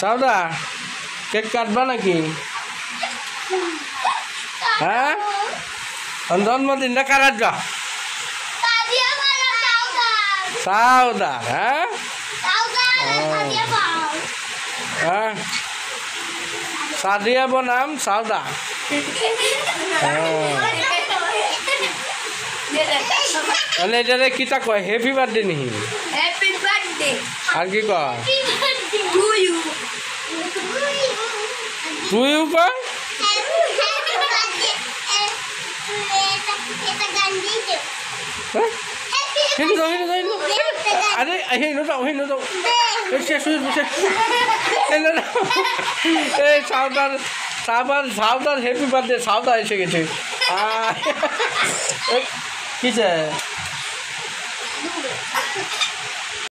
Sawda cake কাটবা নাকি? হ্যাঁ জন্মদিনটা কারার যা সাউদা। হ্যাঁ হ্যাঁ সাদিয়া বনাম সাউদা। মানে এটারে কিতা কয় হ্যাপি বার্থডে নিহি? হ্যাপি বার্থডে আর কি কয়? টু ইউ তুই কয় আরে হেন যাও এই সাউদার সাউদার হ্যাপি বার্থডে সাউদা এসে গেছে। কিসে